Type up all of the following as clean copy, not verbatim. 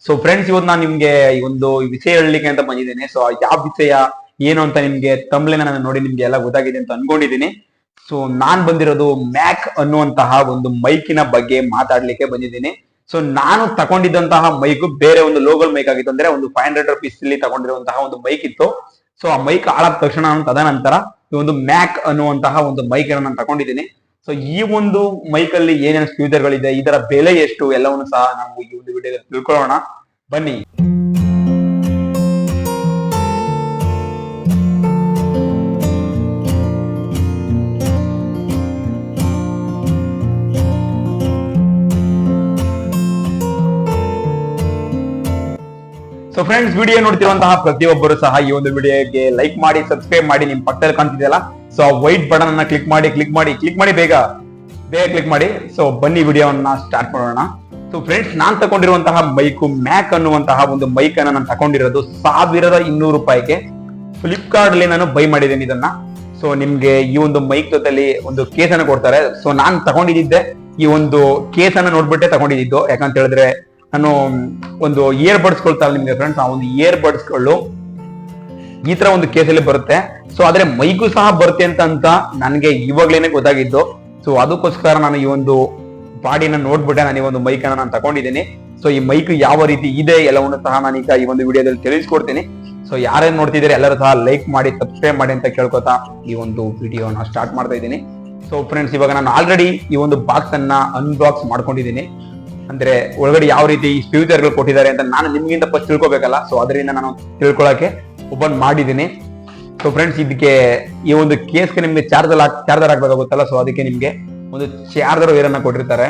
So friends, ಇವತ್ತು ನಾನು ನಿಮ್ಗೆ ಈ ಒಂದು ವಿಷಯ ಹೇಳಲಿಕ್ಕೆ ಅಂತ ಬಂದಿದ್ದೇನೆ. ಸೊ ಯಾವ ವಿಷಯ ಏನು ಅಂತ ನಿಮ್ಗೆ ತಮ್ಲೇನ ನಾನು ನೋಡಿ ನಿಮ್ಗೆ ಎಲ್ಲ ಗೊತ್ತಾಗಿದೆ ಅಂತ ಅನ್ಕೊಂಡಿದ್ದೀನಿ. ಸೊ ನಾನ್ ಬಂದಿರೋದು ಮ್ಯಾಕ್ ಅನ್ನುವಂತಹ ಒಂದು ಮೈಕಿನ ಬಗ್ಗೆ ಮಾತಾಡ್ಲಿಕ್ಕೆ ಬಂದಿದ್ದೀನಿ. ಸೊ ನಾನು ತಗೊಂಡಿದ್ದಂತಹ ಮೈಕ್ ಬೇರೆ ಒಂದು ಲೋಕಲ್ ಮೈಕ್ ಆಗಿತ್ತು. ಅಂದ್ರೆ ಒಂದು 500 ರುಪೀಸ್ ಇಲ್ಲಿ ತಗೊಂಡಿರುವಂತಹ ಒಂದು ಮೈಕ್ ಇತ್ತು. ಸೊ ಆ ಮೈಕ್ ಹಾಳಾದ ತಕ್ಷಣ ನಾನು ತದನಂತರ ಈ ಒಂದು ಮ್ಯಾಕ್ ಅನ್ನುವಂತಹ ಒಂದು ಮೈಕ್ ಅನ್ನು ನಾನು ತಗೊಂಡಿದ್ದೀನಿ. ಸೊ ಈ ಒಂದು ಮೈಕ್ ಅಲ್ಲಿ ಏನೇನು ಫ್ಯೂಚರ್ಗಳಿದೆ, ಇದರ ಬೆಲೆ ಎಷ್ಟು, ಎಲ್ಲವನ್ನು ಸಹ ನಾವು ಈ ಒಂದು ವಿಡಿಯೋದಲ್ಲಿ ತಿಳ್ಕೊಳ್ಳೋಣ ಬನ್ನಿ. ಸೊ ಫ್ರೆಂಡ್ಸ್, ವಿಡಿಯೋ ನೋಡ್ತಿರುವಂತಹ ಪ್ರತಿಯೊಬ್ಬರು ಸಹ ಈ ಒಂದು ವಿಡಿಯೋಗೆ ಲೈಕ್ ಮಾಡಿ, ಸಬ್ಸ್ಕ್ರೈಬ್ ಮಾಡಿ. ನಿಮ್ ಪಕ್ಕದಲ್ಲಿ ಕಾಣ್ತಿದೆಯಲ್ಲ, ಸೊ ವೈಟ್ ಬಟನ್ ಅನ್ನ ಕ್ಲಿಕ್ ಮಾಡಿ ಬೇಗ ಕ್ಲಿಕ್ ಮಾಡಿ. ಸೊ ಬನ್ನಿ ವಿಡಿಯೋವನ್ನ ಸ್ಟಾರ್ಟ್ ಮಾಡೋಣ. ಸೊ ಫ್ರೆಂಡ್ಸ್, ನಾನ್ ತಗೊಂಡಿರುವಂತಹ ಮೈಕ್ ಮ್ಯಾಕ್ ಅನ್ನುವಂತಹ ಒಂದು ಮೈಕ್ ಅನ್ನ ನಾನು ತಗೊಂಡಿರೋದು 1200 ರೂಪಾಯಿಗೆ ಫ್ಲಿಪ್ಕಾರ್ಟ್ ಅಲ್ಲಿ ನಾನು ಬೈ ಮಾಡಿದ್ದೇನೆ ಇದನ್ನ. ಸೊ ನಿಮ್ಗೆ ಈ ಒಂದು ಮೈಕ್ ಜೊತೆಲಿ ಒಂದು ಕೇಸ್ ಅನ್ನು ಕೊಡ್ತಾರೆ. ಸೊ ನಾನ್ ತಗೊಂಡಿದ್ದೆ ಈ ಒಂದು ಕೇಸ್ ಅನ್ನ ನೋಡ್ಬಿಟ್ಟೆ ತಗೊಂಡಿದ್ದು. ಯಾಕಂತ ಹೇಳಿದ್ರೆ ನಾನು ಒಂದು ಇಯರ್ ಬಡ್ಸ್ ಕೊಳ್ತಾರೆ ನಿಮ್ಗೆ ಫ್ರೆಂಡ್ಸ್, ಆ ಒಂದು ಇಯರ್ ಬಡ್ಸ್ ಗಳು ಈ ತರ ಒಂದು ಕೇಸಲ್ಲಿ ಬರುತ್ತೆ. ಸೊ ಆದ್ರೆ ಮೈಕು ಸಹ ಬರುತ್ತೆ ಅಂತ ನನಗೆ ಇವಾಗ್ಲೇನೆ ಗೊತ್ತಾಗಿದ್ದು. ಸೊ ಅದಕ್ಕೋಸ್ಕರ ನಾನು ಈ ಒಂದು ಬಾಡಿನ ನೋಡ್ಬಿಟ್ಟೆ ನಾನು ಈ ಒಂದು ಮೈಕ್ ಅನ್ನ ನಾನು ತಗೊಂಡಿದ್ದೀನಿ. ಸೊ ಈ ಮೈಕ್ ಯಾವ ರೀತಿ ಇದೆ ಎಲ್ಲವನ್ನು ಸಹ ನಾನೀಗ ಈ ಒಂದು ವಿಡಿಯೋದಲ್ಲಿ ತಿಳಿಸ್ಕೊಡ್ತೀನಿ. ಸೊ ಯಾರೇನ್ ನೋಡ್ತಿದ್ದಾರೆ ಎಲ್ಲರೂ ಸಹ ಲೈಕ್ ಮಾಡಿ, ಸಬ್ಸ್ಕ್ರೈಬ್ ಮಾಡಿ ಅಂತ ಕೇಳ್ಕೊತಾ ಈ ಒಂದು ವಿಡಿಯೋನ ಸ್ಟಾರ್ಟ್ ಮಾಡ್ತಾ ಇದ್ದೀನಿ. ಸೊ ಫ್ರೆಂಡ್ಸ್, ಇವಾಗ ನಾನು ಆಲ್ರೆಡಿ ಈ ಒಂದು ಬಾಕ್ಸ್ ಅನ್ನ ಅನ್ಬಾಕ್ಸ್ ಮಾಡ್ಕೊಂಡಿದ್ದೀನಿ. ಅಂದ್ರೆ ಒಳಗಡೆ ಯಾವ ರೀತಿ ಫ್ಯೂಚರ್ ಗಳು ಕೊಟ್ಟಿದ್ದಾರೆ ಅಂತ ನಾನು ನಿಮ್ಗಿಂತ ಫಸ್ಟ್ ತಿಳ್ಕೊಬೇಕಲ್ಲ. ಸೊ ಅದರಿಂದ ನಾನು ತಿಳ್ಕೊಳಕ್ಕೆ ಓಪನ್ ಮಾಡಿದ್ದೀನಿ. ಸೊ ಫ್ರೆಂಡ್ಸ್, ಇದಕ್ಕೆ ಈ ಒಂದು ಕೇಸ್ಗೆ ನಿಮ್ಗೆ ಚಾರ್ಜರ್ ಹಾಕ್ಬೇಕಾಗುತ್ತಲ್ಲ. ಸೊ ಅದಕ್ಕೆ ನಿಮ್ಗೆ ಒಂದು ಚಾರ್ಜರ್ ವೇರ್ ಅನ್ನ ಕೊಟ್ಟಿರ್ತಾರೆ.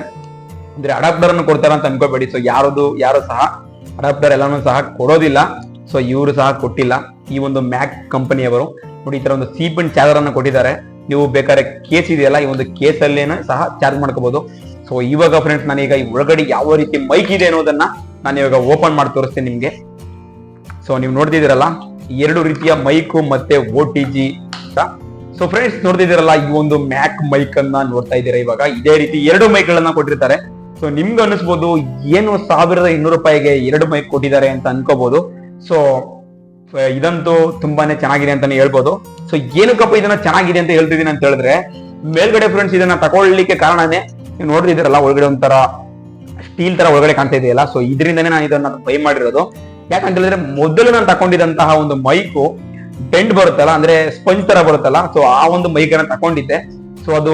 ಅಂದ್ರೆ ಅಡಾಪ್ಟರ್ ಅನ್ನು ಕೊಡ್ತಾರೆ ಅಂತ ಅನ್ಕೋಬೇಡಿ. ಸೊ ಯಾರು ಸಹ ಅಡಾಪ್ಟರ್ ಎಲ್ಲಾನು ಸಹ ಕೊಡೋದಿಲ್ಲ. ಸೊ ಇವರು ಸಹ ಕೊಟ್ಟಿಲ್ಲ. ಈ ಒಂದು ಮ್ಯಾಕ್ ಕಂಪನಿಯವರು ನೋಡಿ ಈ ತರ ಒಂದು ಸೀಪಿನ್ ಚಾರ್ಜರ್ ಅನ್ನು ಕೊಟ್ಟಿದ್ದಾರೆ. ನೀವು ಬೇಕಾದ್ರೆ ಕೇಸ್ ಇದೆಯಲ್ಲ, ಈ ಒಂದು ಕೇಸ್ ಅಲ್ಲೇನ ಸಹ ಚಾರ್ಜ್ ಮಾಡ್ಕೋಬಹುದು. ಸೊ ಇವಾಗ ಫ್ರೆಂಡ್ಸ್, ನಾನೀಗ ಈ ಒಳಗಡೆ ಯಾವ ರೀತಿ ಮೈಕ್ ಇದೆ ಅನ್ನೋದನ್ನ ನಾನು ಇವಾಗ ಓಪನ್ ಮಾಡಿ ತೋರಿಸ್ತೀನಿ ನಿಮ್ಗೆ. ಸೊ ನೀವು ನೋಡ್ತಿದ್ದೀರಲ್ಲ, 2 ರೀತಿಯ ಮೈಕ್ ಮತ್ತೆ OTG. ಸೊ ಫ್ರೆಂಡ್ಸ್, ನೋಡ್ತಿದ್ದೀರಲ್ಲ, ಈ ಒಂದು ಮ್ಯಾಕ್ ಮೈಕ್ ಅನ್ನ ನೋಡ್ತಾ ಇದ್ದೀರಾ. ಇವಾಗ ಇದೇ ರೀತಿ 2 ಮೈಕ್ ಗಳನ್ನ ಕೊಟ್ಟಿರ್ತಾರೆ. ಸೊ ನಿಮ್ಗೆ ಅನಿಸ್ಬೋದು ಏನು 1200 ರೂಪಾಯಿಗೆ 2 ಮೈಕ್ ಕೊಟ್ಟಿದ್ದಾರೆ ಅಂತ ಅನ್ಕೋಬಹುದು. ಸೊ ಇದಂತೂ ತುಂಬಾನೇ ಚೆನ್ನಾಗಿದೆ ಅಂತಾನೆ ಹೇಳ್ಬೋದು. ಸೊ ಏನಕ್ಕಪ್ಪ ಇದನ್ನ ಚೆನ್ನಾಗಿದೆ ಅಂತ ಹೇಳ್ತಿದ್ದೀನಿ ಅಂತ ಹೇಳಿದ್ರೆ, ಮೇಲ್ಗಡೆ ಫ್ರೆಂಡ್ಸ್ ಇದನ್ನ ತಗೊಳ್ಳಿಕ್ಕೆ ಕಾರಣನೇ ನೀವು ನೋಡ್ತಿದ್ದೀರಲ್ಲ, ಒಳಗಡೆ ಒಂಥರ ಸ್ಟೀಲ್ ತರ ಒಳಗಡೆ ಕಾಣ್ತಾ ಇದೆಯಲ್ಲ. ಸೊ ಇದರಿಂದನೇ ನಾನು ಇದನ್ನ ಬೈ ಮಾಡಿರೋದು. ಯಾಕಂತ ಹೇಳಿದ್ರೆ ಮೊದಲು ನಾನು ತಗೊಂಡಿದ್ದಂತಹ ಒಂದು ಮೈಕು ಬೆಂಡ್ ಬರುತ್ತಲ್ಲ, ಅಂದ್ರೆ ಸ್ಪಂಜ್ ತರ ಬರುತ್ತಲ್ಲ. ಸೊ ಆ ಒಂದು ಮೈಕ್ ಅನ್ನ ತಗೊಂಡಿದ್ದೆ. ಸೊ ಅದು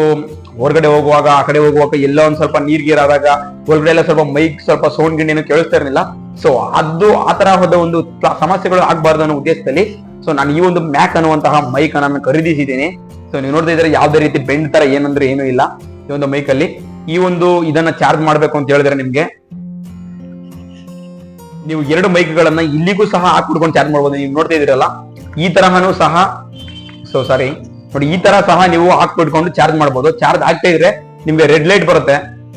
ಹೊರಗಡೆ ಹೋಗುವಾಗ, ಆ ಕಡೆ ಹೋಗುವಾಗ ಎಲ್ಲ ಒಂದ್ ಸ್ವಲ್ಪ ನೀರ್ಗೀರಾದಾಗ ಹೊರಗಡೆ ಎಲ್ಲ ಸ್ವಲ್ಪ ಮೈಕ್ ಸ್ವಲ್ಪ ಸೌಂಡ್ ಗಿಂಡ್ ಏನು ಕೇಳಿಸ್ತಾ ಇರಲಿಲ್ಲ. ಸೊ ಅದು ಆ ತರಹದ ಒಂದು ಸಮಸ್ಯೆಗಳು ಆಗ್ಬಾರ್ದು ಅನ್ನೋ ಉದ್ದೇಶದಲ್ಲಿ ಸೊ ನಾನು ಈ ಒಂದು ಮ್ಯಾಕ್ ಅನ್ನುವಂತಹ ಮೈಕ್ ಅನ್ನು ಖರೀದಿಸಿದ್ದೀನಿ. ಸೊ ನೀವು ನೋಡ್ತಾ ಇದ್ರೆ ಯಾವುದೇ ರೀತಿ ಬೆಂಡ್ ತರ ಏನಂದ್ರೆ ಏನೂ ಇಲ್ಲ ಈ ಒಂದು ಮೈಕ್ ಅಲ್ಲಿ. ಈ ಒಂದು ಇದನ್ನ ಚಾರ್ಜ್ ಮಾಡ್ಬೇಕು ಅಂತ ಹೇಳಿದ್ರೆ ನಿಮ್ಗೆ ನೀವು 2 ಮೈಕ್ ಗಳನ್ನ ಇಲ್ಲಿಗೂ ಸಹ ಹಾಕ್ಬಿಡ್ಕೊಂಡು ಚಾರ್ಜ್ ಮಾಡ್ಬೋದು. ನೀವು ನೋಡ್ತಾ ಇದೀರಲ್ಲ, ಈ ತರಹನೂ ಸಹ ನೋಡಿ ಈ ತರ ಸಹ ನೀವು ಹಾಕ್ಬಿಟ್ಕೊಂಡು ಚಾರ್ಜ್ ಮಾಡ್ಬೋದು. ಚಾರ್ಜ್ ಆಗ್ತಾ ಇದ್ರೆ ನಿಮ್ಗೆ ರೆಡ್ ಲೈಟ್ ಬರುತ್ತೆ.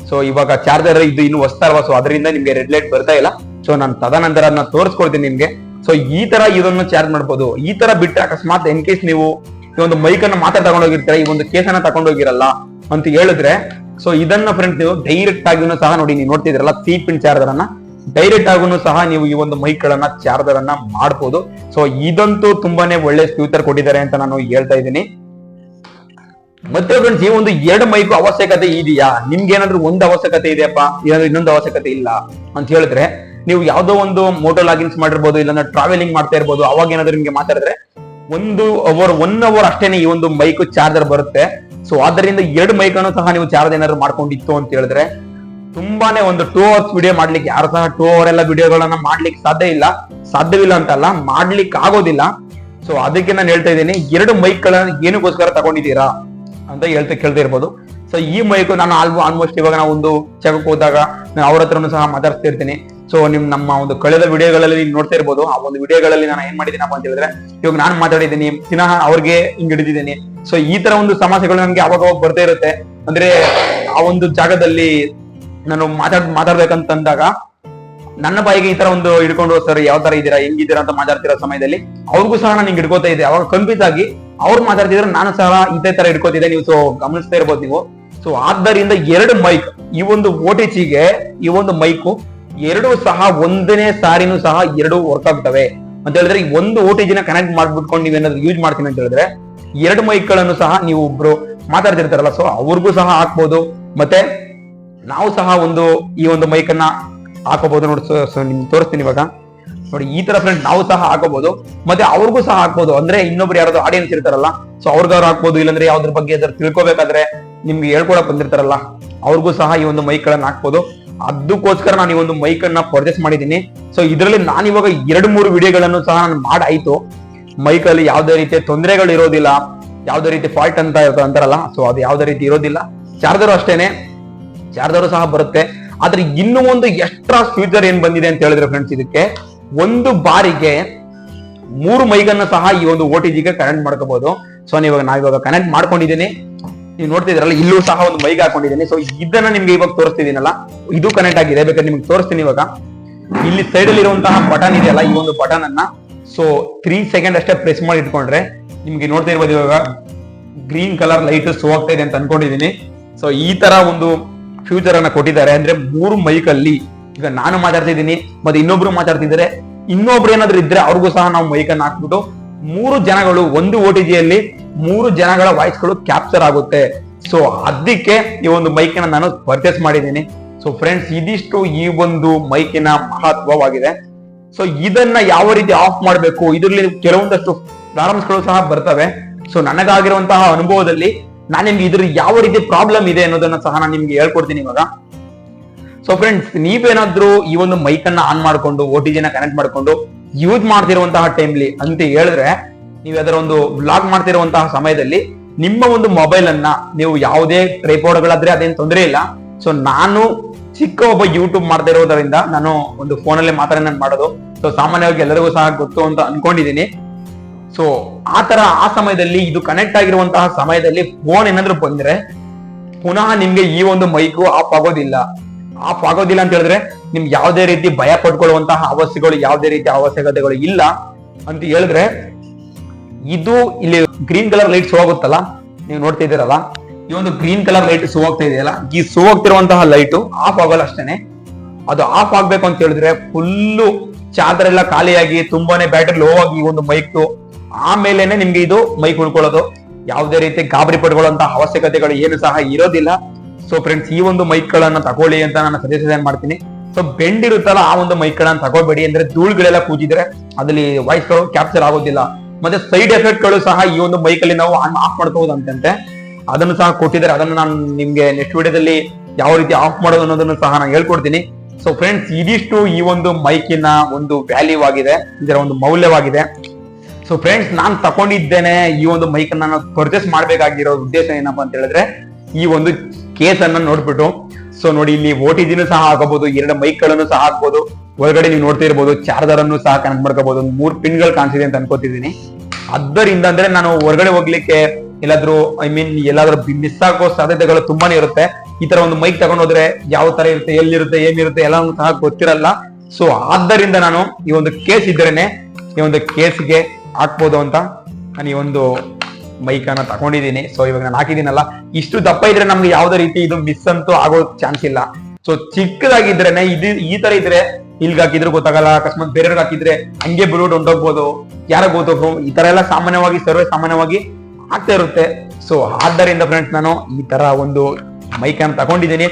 ಸೊ ಇವಾಗ ಚಾರ್ಜರ್ ಇದು ಇನ್ನು ಹೊಸ್ತಾರಲ್ವಾ, ಸೊ ಅದರಿಂದ ನಿಮ್ಗೆ ರೆಡ್ ಲೈಟ್ ಬರ್ತಾ ಇಲ್ಲ. ಸೊ ನಾನು ತದನಂತರ ಅದನ್ನ ತೋರಿಸ್ಕೊಡ್ತೀನಿ ನಿಮ್ಗೆ. ಸೊ ಈ ತರ ಇದನ್ನು ಚಾರ್ಜ್ ಮಾಡ್ಬೋದು. ಈ ತರ ಬಿಟ್ಟರೆ ಅಕಸ್ಮಾತ್ ಇನ್ ಕೇಸ್ ನೀವು ಈ ಒಂದು ಮೈಕ್ ಅನ್ನ ಮಾತ್ರ ತಗೊಂಡೋಗಿರ್ತೀರ, ಈ ಒಂದು ಕೇಸ್ ಅನ್ನ ತಗೊಂಡೋಗಿರಲ್ಲ ಅಂತ ಹೇಳಿದ್ರೆ, ಸೊ ಇದನ್ನ ಫ್ರೆಂಡ್ಸ್ ನೀವು ಡೈರೆಕ್ಟ್ ಆಗಿನೂ ಸಹ ನೋಡಿ, ನೀವು ನೋಡ್ತಿದ್ರಲ್ಲ ಸೀಪಿನ್ ಚಾರ್ಜರ್ ಅನ್ನ ಡೈರೆಕ್ಟ್ ಆಗೂ ಸಹ ನೀವು ಈ ಒಂದು ಮೈಕ್ ಗಳನ್ನ ಚಾರ್ಜರ್ ಅನ್ನ ಮಾಡಬಹುದು. ಸೊ ಇದಂತೂ ತುಂಬಾನೇ ಒಳ್ಳೆ ಫ್ಯೂಚರ್ ಕೊಟ್ಟಿದ್ದಾರೆ ಅಂತ ನಾನು ಹೇಳ್ತಾ ಇದ್ದೀನಿ. ಮತ್ತೆ ಫ್ರೆಂಡ್ಸ್, ಈ ಒಂದು 2 ಮೈಕ್ ಅವಶ್ಯಕತೆ ಇದೆಯಾ? ನಿಮ್ಗೆ ಏನಾದ್ರು ಒಂದು ಅವಶ್ಯಕತೆ ಇದೆಯಪ್ಪ, ಏನಾದ್ರು ಇನ್ನೊಂದು ಅವಶ್ಯಕತೆ ಇಲ್ಲ ಅಂತ ಹೇಳಿದ್ರೆ, ನೀವು ಯಾವ್ದೋ ಒಂದು ಮೋಟೋ ಲಾಗಿನ್ಸ್ ಮಾಡಿರ್ಬೋದು, ಇಲ್ಲಾಂದ್ರೆ ಟ್ರಾವೆಲಿಂಗ್ ಮಾಡ್ತಾ ಇರ್ಬೋದು. ಅವಾಗ ಏನಾದ್ರು ನಿಮ್ಗೆ ಮಾತಾಡಿದ್ರೆ 1 ಅವರ್ ಅಷ್ಟೇನೆ ಈ ಒಂದು ಮೈಕ್ ಚಾರ್ಜರ್ ಬರುತ್ತೆ. ಸೊ ಆದ್ದರಿಂದ 2 ಮೈಕ್ ಅನ್ನು ಸಹ ನೀವು ಚಾರ್ಜ್ ಏನಾದ್ರು ಮಾಡ್ಕೊಂಡಿತ್ತು ಅಂತ ಹೇಳಿದ್ರೆ ತುಂಬಾನೇ ಒಂದು 2 ಅವರ್ಸ್ ವಿಡಿಯೋ ಮಾಡ್ಲಿಕ್ಕೆ, ಯಾರು ಸಹ 2 ಅವರ್ ಎಲ್ಲ ವಿಡಿಯೋಗಳನ್ನ ಮಾಡ್ಲಿಕ್ಕೆ ಸಾಧ್ಯವಿಲ್ಲ ಅಂತಲ್ಲ, ಮಾಡ್ಲಿಕ್ಕೆ ಆಗೋದಿಲ್ಲ. ಸೊ ಅದಕ್ಕೆ ನಾನು ಹೇಳ್ತಾ ಇದ್ದೀನಿ, 2 ಮೈಕ್ ಗಳನ್ನ ಏನಕ್ಕೋಸ್ಕರ ತಗೊಂಡಿದ್ದೀರಾ ಅಂತ ಕೇಳ್ತಾ ಇರ್ಬೋದು. ಸೊ ಈ ಮೈಕ್ ನಾನು ಆಲ್ಮೋಸ್ಟ್ ಇವಾಗ ನಾವು ಒಂದು ಜಾಗಕ್ಕೆ ಹೋದಾಗ ನಾನು ಅವ್ರ ಹತ್ರನು ಸಹ ಮಾತಾಡ್ತಾ ಇರ್ತೀನಿ. ಸೊ ನಮ್ಮ ಒಂದು ಕಳೆದ ವಿಡಿಯೋಗಳಲ್ಲಿ ನೋಡ್ತಾ ಇರ್ಬೋದು. ಆ ಒಂದು ವಿಡಿಯೋಗಳಲ್ಲಿ ನಾನು ಏನ್ ಮಾಡಿದ್ದೀನಪ್ಪ ಅಂತ ಹೇಳಿದ್ರೆ, ಇವಾಗ ನಾನು ಮಾತಾಡಿದ್ದೀನಿ, ಪುನಃ ಅವ್ರಿಗೆ ಹಿಂಗ್ ಹಿಡಿದಿದ್ದೀನಿ. ಸೊ ಈ ತರ ಒಂದು ಸಮಸ್ಯೆಗಳು ನನ್ಗೆ ಅವಾಗ ಬರ್ತಾ ಇರುತ್ತೆ. ಅಂದ್ರೆ ಆ ಒಂದು ಜಾಗದಲ್ಲಿ ನಾನು ಮಾತಾಡ್ಬೇಕಂತಂದಾಗ ನನ್ನ ಬಾಯಿಗೆ ಈ ತರ ಒಂದು ಹಿಡ್ಕೊಂಡು, ಸರ್ ಯಾವ ತರ ಇದ್ದೀರಾ, ಹೆಂಗಿದ್ದೀರಾ ಅಂತ ಮಾತಾಡ್ತಿರೋ ಸಮಯದಲ್ಲಿ ಅವ್ರಿಗೂ ಸಹ ನಾನು ಹಿಂಗ್ ಹಿಡ್ಕೋತಾ ಇದ್ದೆ. ಅವಾಗ ಕನ್ಫ್ಯೂಸ್ ಆಗಿ ಅವ್ರು ಮಾತಾಡ್ತಿದ್ರೆ ನಾನು ಸಹ ಇದೇ ತರ ಹಿಡ್ಕೋತಿದ್ದೆ. ನೀವು ಸೊ ಗಮನಿಸ್ತಾ ಇರ್ಬೋದು ನೀವು. ಸೊ ಆದ್ದರಿಂದ 2 ಮೈಕ್, ಈ ಒಂದು OTGಗೆ ಈ ಒಂದು ಮೈಕು ಎರಡೂ ಸಹ ಒಂದನೇ ಸಾರಿನೂ ಸಹ ಎರಡು ವರ್ಕ್ ಆಗ್ತವೆ ಅಂತ ಹೇಳಿದ್ರೆ, ಈ ಒಂದು OTG ನ ಕನೆಕ್ಟ್ ಮಾಡ್ಬಿಟ್ಕೊಂಡು ನೀವೇನಾದ್ರು ಯೂಸ್ ಮಾಡ್ತೀನಿ ಅಂತ ಹೇಳಿದ್ರೆ, ಎರಡು ಮೈಕ್ ಗಳನ್ನು ಸಹ ನೀವು ಒಬ್ರು ಮಾತಾಡ್ತಿರ್ತಾರಲ್ಲ, ಸೊ ಅವ್ರಿಗೂ ಸಹ ಹಾಕ್ಬೋದು. ಮತ್ತೆ ನಾವು ಸಹ ಈ ಒಂದು ಮೈಕ್ ಅನ್ನ ಹಾಕೋಬಹುದು ನೋಡಿ. ನಿಮ್ಗೆ ತೋರಿಸ್ತೀನಿ ಇವಾಗ ನೋಡಿ, ಈ ತರ ಫ್ರೆಂಡ್ ನಾವು ಸಹ ಹಾಕೋಬಹುದು, ಮತ್ತೆ ಅವ್ರಿಗೂ ಸಹ ಹಾಕ್ಬೋದು. ಅಂದ್ರೆ ಇನ್ನೊಬ್ರು ಯಾರಾದ್ರು ಆಡಿಯನ್ಸ್ ಇರ್ತಾರಲ್ಲ, ಸೊ ಅವ್ರಿಗಾದ್ರು ಹಾಕ್ಬೋದು. ಇಲ್ಲಾಂದ್ರೆ ಯಾವ್ದ್ರ ಬಗ್ಗೆ ತಿಳ್ಕೊಬೇಕಾದ್ರೆ ನಿಮ್ಗೆ ಹೇಳ್ಕೊಳಕ್ ಬಂದಿರ್ತಾರಲ್ಲ, ಅವ್ರಿಗೂ ಸಹ ಈ ಒಂದು ಮೈಕ್ ಗಳನ್ನ ಹಾಕ್ಬೋದು. ಅದಕ್ಕೋಸ್ಕರ ನಾನು ಈ ಒಂದು ಮೈಕ್ ಅನ್ನ ಪರ್ಚೇಸ್ ಮಾಡಿದ್ದೀನಿ. ಸೊ ಇದರಲ್ಲಿ ನಾನು ಇವಾಗ 2-3 ವಿಡಿಯೋಗಳನ್ನು ಸಹ ನಾನು ಮಾಡಾಯ್ತು. ಮೈಕ್ ಅಲ್ಲಿ ಯಾವುದೇ ರೀತಿಯ ತೊಂದರೆಗಳು ಇರೋದಿಲ್ಲ, ಯಾವುದೇ ರೀತಿ ಫಾಲ್ಟ್ ಅಂತ ಅಂತಾರಲ್ಲ, ಸೊ ಅದು ಯಾವುದೇ ರೀತಿ ಇರೋದಿಲ್ಲ. ಚಾರ್ಜರ್ ಅಷ್ಟೇನೆ, ಚಾರ್ಜರ್ ಸಹ ಬರುತ್ತೆ. ಆದ್ರೆ ಇನ್ನೂ ಒಂದು ಎಕ್ಸ್ಟ್ರಾ ಫ್ಯೂಚರ್ ಏನ್ ಬಂದಿದೆ ಅಂತ ಹೇಳಿದ್ರೆ ಫ್ರೆಂಡ್ಸ್, ಇದಕ್ಕೆ ಒಂದು ಬಾರಿಗೆ 3 ಮೈಕ್ ಅನ್ನ ಸಹ ಈ ಒಂದು OTG ಗೆ ಕನೆಕ್ಟ್ ಮಾಡ್ಕೋಬಹುದು. ಸೊ ನಾವಿವಾಗ ಕನೆಕ್ಟ್ ಮಾಡ್ಕೊಂಡಿದ್ದೀನಿ, ನೀವು ನೋಡ್ತಿದ್ರಲ್ಲ, ಇಲ್ಲೂ ಸಹ ಒಂದು ಮೈಕ್ ಹಾಕೊಂಡಿದ್ದೀನಿ. ಸೊ ಇದನ್ನ ನಿಮ್ಗೆ ಇವಾಗ ತೋರಿಸ್ತಿದ್ದೀನಲ್ಲ, ಇದು ಕನೆಕ್ಟ್ ಆಗಿದೆ. ಬೇಕಾದ್ರೆ ನಿಮ್ಗೆ ತೋರಿಸ್ತೀನಿ ಇವಾಗ. ಇಲ್ಲಿ ಸೈಡ್ ಅಲ್ಲಿ ಇರುವಂತಹ ಬಟನ್ ಇದೆಯಲ್ಲ, ಈ ಒಂದು ಬಟನ್ ಅನ್ನ 3 ಸೆಕೆಂಡ್ ಅಷ್ಟೇ ಪ್ರೆಸ್ ಮಾಡಿ ಇಟ್ಕೊಂಡ್ರೆ ನಿಮ್ಗೆ ನೋಡ್ತಾ ಇರ್ಬೋದು ಇವಾಗ ಗ್ರೀನ್ ಕಲರ್ ಲೈಟ್ ಶೋ ಆಗ್ತಾ ಇದೆ ಅಂತ ಅನ್ಕೊಂಡಿದೀನಿ. ಸೊ ಈ ತರ ಒಂದು ಫ್ಯೂಚರ್ ಅನ್ನ ಕೊಟ್ಟಿದ್ದಾರೆ. ಅಂದ್ರೆ 3 ಮೈಕ್ ಅಲ್ಲಿ ಈಗ ನಾನು ಮಾತಾಡ್ತಿದ್ದೀನಿ, ಮತ್ತೆ ಇನ್ನೊಬ್ರು ಮಾತಾಡ್ತಿದ್ದಾರೆ, ಇನ್ನೊಬ್ರು ಏನಾದ್ರು ಇದ್ರೆ ಅವ್ರಿಗೂ ಸಹ ನಾವು ಮೈಕ್ ಅನ್ನ ಹಾಕ್ಬಿಟ್ಟು 3 ಜನಗಳು ಒಂದು OTG ಯಲ್ಲಿ 3 ಜನಗಳ ವಾಯ್ಸ್ ಗಳು ಕ್ಯಾಪ್ಚರ್ ಆಗುತ್ತೆ. ಸೊ ಅದಕ್ಕೆ ಈ ಒಂದು ಮೈಕ್ ನ ನಾನು ಪರ್ಚೇಸ್ ಮಾಡಿದ್ದೀನಿ. ಸೊ ಫ್ರೆಂಡ್ಸ್, ಇದಿಷ್ಟು ಈ ಒಂದು ಮೈಕಿನ ಮಹತ್ವವಾಗಿದೆ. ಸೊ ಇದನ್ನ ಯಾವ ರೀತಿ ಆಫ್ ಮಾಡಬೇಕು, ಇದರಲ್ಲಿ ಕೆಲವೊಂದಷ್ಟು ಪ್ರಾಬ್ಲಮ್ಸ್ ಗಳು ಸಹ ಬರ್ತವೆ. ಸೊ ನನಗಾಗಿರುವಂತಹ ಅನುಭವದಲ್ಲಿ ನಾನು ನಿಮ್ಗೆ ಇದ್ರ ಯಾವ ರೀತಿ ಪ್ರಾಬ್ಲಮ್ ಇದೆ ಅನ್ನೋದನ್ನ ಸಹ ನಾನು ನಿಮ್ಗೆ ಹೇಳ್ಕೊಡ್ತೀನಿ ಇವಾಗ. ಸೊ ಫ್ರೆಂಡ್ಸ್, ನೀವೇನಾದ್ರೂ ಈ ಒಂದು ಮೈಕ್ ಅನ್ನ ಆನ್ ಮಾಡ್ಕೊಂಡು OTG ನ ಕನೆಕ್ಟ್ ಮಾಡ್ಕೊಂಡು ಯೂಸ್ ಮಾಡ್ತಿರುವಂತಹ ಟೈಮ್ಲಿ ಅಂತ ಹೇಳಿದ್ರೆ, ನೀವು ಅದರ ಒಂದು ವ್ಲಾಗ್ ಮಾಡ್ತಿರುವಂತಹ ಸಮಯದಲ್ಲಿ ನಿಮ್ಮ ಒಂದು ಮೊಬೈಲ್ ಅನ್ನ ನೀವು ಯಾವುದೇ ಟ್ರೈಪಾಡ್ಗಳಾದ್ರೆ ಅದೇನು ತೊಂದರೆ ಇಲ್ಲ. ಸೊ ನಾನು ಚಿಕ್ಕ ಒಬ್ಬ ಯೂಟ್ಯೂಬ್ ಮಾಡ್ತಾ ಇರೋದ್ರಿಂದ ನಾನು ಒಂದು ಫೋನಲ್ಲೇ ಮಾತ್ರ ನಾನು ಮಾಡೋದು. ಸೊ ಸಾಮಾನ್ಯವಾಗಿ ಎಲ್ಲರಿಗೂ ಸಹ ಗೊತ್ತು ಅಂತ ಅನ್ಕೊಂಡಿದೀನಿ. ಸೊ ಆ ಸಮಯದಲ್ಲಿ ಇದು ಕನೆಕ್ಟ್ ಆಗಿರುವಂತಹ ಸಮಯದಲ್ಲಿ ಫೋನ್ ಏನಾದ್ರು ಬಂದ್ರೆ ಪುನಃ ನಿಮ್ಗೆ ಈ ಒಂದು ಮೈಕು ಆಫ್ ಆಗೋದಿಲ್ಲ ಅಂತ ಹೇಳಿದ್ರೆ, ನಿಮ್ಗೆ ಯಾವುದೇ ರೀತಿ ಭಯ ಪಡ್ಕೊಳ್ಳುವಂತಹ ಯಾವುದೇ ರೀತಿ ಅವಶ್ಯಕತೆಗಳು ಇಲ್ಲ ಅಂತ ಹೇಳಿದ್ರೆ, ಇದು ಇಲ್ಲಿ ಗ್ರೀನ್ ಕಲರ್ ಲೈಟ್ ಶೋ ಆಗುತ್ತಲ್ಲ, ನೀವು ನೋಡ್ತಾ ಇದ್ದೀರಲ್ಲ, ಈ ಒಂದು ಗ್ರೀನ್ ಕಲರ್ ಲೈಟ್ ಶೋ ಆಗ್ತಾ ಇದೆಯಲ್ಲ, ಈ ಶೋ ಆಗ್ತಿರುವಂತಹ ಲೈಟ್ ಆಫ್ ಆಗೋಲ್ಲ ಅಷ್ಟೇನೆ. ಅದು ಆಫ್ ಆಗ್ಬೇಕು ಅಂತ ಹೇಳಿದ್ರೆ ಫುಲ್ಲು ಚಾರ್ಜರ್ ಎಲ್ಲ ಖಾಲಿಯಾಗಿ ತುಂಬಾನೇ ಬ್ಯಾಟರಿ ಲೋ ಆಗಿ ಈ ಒಂದು ಮೈಕ್ ಆಮೇಲೆನೆ ನಿಮ್ಗೆ ಇದು ಮೈಕ್ ಉಳ್ಕೊಳ್ಳೋದು. ಯಾವುದೇ ರೀತಿ ಗಾಬರಿ ಪಡ್ಕೊಳ್ಳುವಂತಹ ಅವಶ್ಯಕತೆಗಳು ಏನು ಸಹ ಇರೋದಿಲ್ಲ. ಸೊ ಫ್ರೆಂಡ್ಸ್, ಈ ಒಂದು ಮೈಕ್ ಗಳನ್ನ ತಗೊಳ್ಳಿ ಅಂತ ನಾನು ಸಜೆಷನ್ ಮಾಡ್ತೀನಿ. ಸೊ ಬೆಂಡ್ ಇರುತ್ತಲ್ಲ, ಆ ಒಂದು ಮೈಕ್ ಗಳನ್ನ ತಗೋಬೇಡಿ. ಅಂದ್ರೆ ಧೂಳುಗಳೆಲ್ಲ ಕೂಜಿದ್ರೆ ಅದ್ರಲ್ಲಿ ವಾಯ್ಸ್ ಗಳು ಕ್ಯಾಪ್ಚರ್ ಆಗೋದಿಲ್ಲ. ಮತ್ತೆ ಸೈಡ್ ಎಫೆಕ್ಟ್ ಗಳು ಸಹ ಈ ಒಂದು ಮೈಕ್ ಅಲ್ಲಿ ನಾವು ಆಫ್ ಮಾಡ್ಕೋಬಹುದು ಅಂತಂತೆ, ಅದನ್ನು ಸಹ ಕೊಟ್ಟಿದ್ದಾರೆ. ಅದನ್ನು ನಾನು ನಿಮ್ಗೆ ನೆಕ್ಸ್ಟ್ ವಿಡಿಯೋದಲ್ಲಿ ಯಾವ ರೀತಿ ಆಫ್ ಮಾಡೋದು ಅನ್ನೋದನ್ನು ಸಹ ನಾನು ಹೇಳ್ಕೊಡ್ತೀನಿ. ಸೊ ಫ್ರೆಂಡ್ಸ್, ಇದಿಷ್ಟು ಈ ಒಂದು ಮೈಕಿನ ಒಂದು ವ್ಯಾಲ್ಯೂ ಆಗಿದೆ, ಇದರ ಒಂದು ಮೌಲ್ಯವಾಗಿದೆ. ಸೊ ಫ್ರೆಂಡ್ಸ್, ನಾನು ತಗೊಂಡಿದ್ದೇನೆ ಈ ಒಂದು ಮೈಕ್ ಅನ್ನ ನಾನು ಪರ್ಚೇಸ್ ಮಾಡ್ಬೇಕಾಗಿರೋ ಉದ್ದೇಶ ಏನಪ್ಪಾ ಅಂತ ಹೇಳಿದ್ರೆ, ಈ ಒಂದು ಕೇಸ್ ಅನ್ನ ನೋಡ್ಬಿಟ್ಟು, ಸೊ ನೋಡಿ ಇಲ್ಲಿ OTG ಸಹ ಹಾಕಬಹುದು, 2 ಮೈಕ್ ಗಳನ್ನು ಸಹ ಹಾಕಬಹುದು. ಒಳಗಡೆ ನೀವು ನೋಡ್ತಾ ಇರಬಹುದು ಚಾರ್ಜರ್ ಅನ್ನು ಸಹ ಕನೆಕ್ಟ್ ಮಾಡ್ಕೋಬಹುದು. 3 ಪಿನ್ ಗಳು ಕಾಣಿಸಿದೆ ಅಂತ ಅನ್ಕೋತಿದ್ದೀನಿ. ಅದರಿಂದ ಅಂದ್ರೆ ನಾನು ಹೊರಗಡೆ ಹೋಗ್ಲಿಕ್ಕೆ ಎಲ್ಲಾದ್ರೂ ಮಿಸ್ ಆಗೋ ಸಾಧ್ಯತೆಗಳು ತುಂಬಾನೇ ಇರುತ್ತೆ. ಈ ತರ ಒಂದು ಮೈಕ್ ತಗೊಂಡ್ ಹೋದ್ರೆ ಯಾವ ತರ ಇರುತ್ತೆ, ಎಲ್ಲಿರುತ್ತೆ, ಏನಿರುತ್ತೆ ಎಲ್ಲಾನು ಸಹ ಗೊತ್ತಿರಲ್ಲ. ಸೊ ಆದ್ದರಿಂದ ನಾನು ಈ ಒಂದು ಕೇಸ್ ಇದ್ರೇನೆ ಈ ಒಂದು ಕೇಸ್ಗೆ ಹಾಕ್ಬೋದು ಅಂತ ನಾನು ಈ ಒಂದು ಮೈಕ್ ಅನ್ನ ತಗೊಂಡಿದ್ದೀನಿ. ಸೊ ಇವಾಗ ನಾನು ಹಾಕಿದ್ದೀನಲ್ಲ, ಇಷ್ಟು ದಪ್ಪ ಇದ್ರೆ ನಮ್ಗೆ ಯಾವ್ದೇ ರೀತಿ ಇದು ಮಿಸ್ ಅಂತೂ ಆಗೋ ಚಾನ್ಸ್ ಇಲ್ಲ. ಸೊ ಚಿಕ್ಕದಾಗಿದ್ರೇನೆ ಈ ತರ ಇದ್ರೆ ಇಲ್ಗೆ ಹಾಕಿದ್ರು ಗೊತ್ತಾಗಲ್ಲ, ಅಕಸ್ಮಾತ್ ಬೇರೆಯವ್ರಿಗೆ ಹಾಕಿದ್ರೆ ಹಂಗೆ ಬಿಡ್ಬಿಟ್ಟು ಹೊಂಟೋಗ್ಬೋದು, ಯಾರೋ ಗೊತ್ತೋಗ್ರು, ಈ ತರ ಎಲ್ಲ ಸರ್ವೇ ಸಾಮಾನ್ಯವಾಗಿ ಆಗ್ತಾ ಇರುತ್ತೆ. ಸೊ ಆದ್ದರಿಂದ ಫ್ರೆಂಡ್ಸ್, ನಾನು ಈ ತರ ಒಂದು ಮೈಕ್ ಅನ್ನು ತಗೊಂಡಿದ್ದೀನಿ.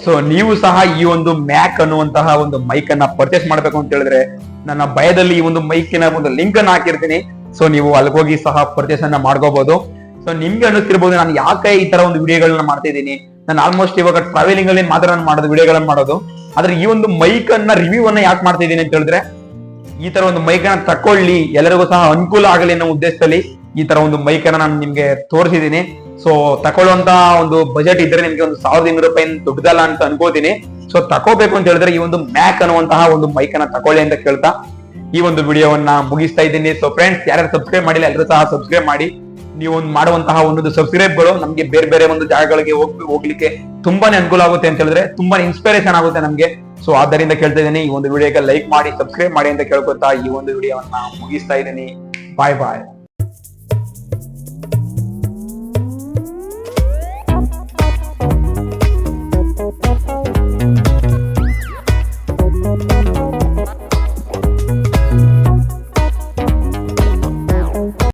ಸೊ ನೀವು ಸಹ ಈ ಒಂದು ಮ್ಯಾಕ್ ಅನ್ನುವಂತಹ ಒಂದು ಮೈಕ್ ಅನ್ನ ಪರ್ಚೇಸ್ ಮಾಡ್ಬೇಕು ಅಂತ ಹೇಳಿದ್ರೆ, ನನ್ನ ಭಯದಲ್ಲಿ ಈ ಒಂದು ಮೈಕಿನ ಒಂದು ಲಿಂಕ್ ಅನ್ನ ಹಾಕಿರ್ತೀನಿ. ಸೊ ನೀವು ಅಲ್ಲಿಗೋಗಿ ಸಹ ಪರ್ಚೇಸ್ ಅನ್ನ ಮಾಡ್ಕೋಬಹುದು. ಸೊ ನಿಮ್ಗೆ ಅನ್ನಿಸ್ತಿರ್ಬೋದು ನಾನು ಯಾಕೆ ಈ ತರ ಒಂದು ವಿಡಿಯೋಗಳನ್ನ ಮಾಡ್ತಾ ಇದ್ದೀನಿ, ನಾನು ಆಲ್ಮೋಸ್ಟ್ ಇವಾಗ ಟ್ರಾವೆಲಿಂಗ್ ಅಲ್ಲಿ ಮಾತ್ರ ನಾನು ಮಾಡೋದು ವಿಡಿಯೋಗಳನ್ನ ಮಾಡೋದು. ಆದ್ರೆ ಈ ಒಂದು ಮೈಕ್ ಅನ್ನ ರಿವ್ಯೂ ಅನ್ನ ಯಾಕೆ ಮಾಡ್ತಾ ಇದ್ದೀನಿ ಅಂತ ಹೇಳಿದ್ರೆ, ಈ ತರ ಒಂದು ಮೈಕ್ ಅನ್ನ ತಕೊಳ್ಳಿ, ಎಲ್ಲರಿಗೂ ಸಹ ಅನುಕೂಲ ಆಗಲಿ ಅನ್ನೋ ಉದ್ದೇಶದಲ್ಲಿ ಈ ತರ ಒಂದು ಮೈಕ್ ಅನ್ನ ನಾನು ನಿಮ್ಗೆ ತೋರಿಸಿದ್ದೀನಿ. ಸೊ ತಕೊಳ್ಳುವಂತ ಒಂದು ಬಜೆಟ್ ಇದ್ರೆ ನಿಮ್ಗೆ ಒಂದು 1200 ರೂಪಾಯಿ ದುಡ್ಡಲ್ಲ ಅಂತ ಅನ್ಕೋತೀನಿ. ಸೊ ತಕೋಬೇಕು ಅಂತ ಹೇಳಿದ್ರೆ ಈ ಒಂದು ಮ್ಯಾಕ್ ಅನ್ನುವಂತಹ ಒಂದು ಮೈಕ್ ಅನ್ನ ತಕೊಳ್ಳಿ ಅಂತ ಕೇಳ್ತಾ ಈ ಒಂದು ವಿಡಿಯೋವನ್ನ ಮುಗಿಸ್ತಾ ಇದ್ದೀನಿ. ಸೊ ಫ್ರೆಂಡ್ಸ್, ಯಾರ್ಯಾರು ಸಬ್ಸ್ಕ್ರೈಬ್ ಮಾಡಿಲ್ಲ ಎಲ್ಲರೂ ಸಹ ಸಬ್ಸ್ಕ್ರೈಬ್ ಮಾಡಿ. ನೀವು ಮಾಡುವಂತಹ ಒಂದೊಂದು ಸಬ್ಸ್ಕ್ರೈಬ್ಗಳು ನಮ್ಗೆ ಬೇರೆ ಬೇರೆ ಒಂದು ಜಾಗಗಳಿಗೆ ಹೋಗ್ಲಿಕ್ಕೆ ತುಂಬಾನೇ ಅನುಕೂಲ ಆಗುತ್ತೆ ಅಂತ ಹೇಳಿದ್ರೆ, ತುಂಬಾನೇ ಇನ್ಸ್ಪಿರೇಷನ್ ಆಗುತ್ತೆ ನಮ್ಗೆ. ಸೊ ಆದ್ದರಿಂದ ಕೇಳ್ತಾ ಇದ್ದೀನಿ, ಈ ಒಂದು ವಿಡಿಯೋಗೆ ಲೈಕ್ ಮಾಡಿ, ಸಬ್ಸ್ಕ್ರೈಬ್ ಮಾಡಿ ಅಂತ ಕೇಳ್ಕೊತಾ ಈ ಒಂದು ವಿಡಿಯೋವನ್ನ ಮುಗಿಸ್ತಾ ಇದ್ದೀನಿ. ಬಾಯ್ ಬಾಯ್.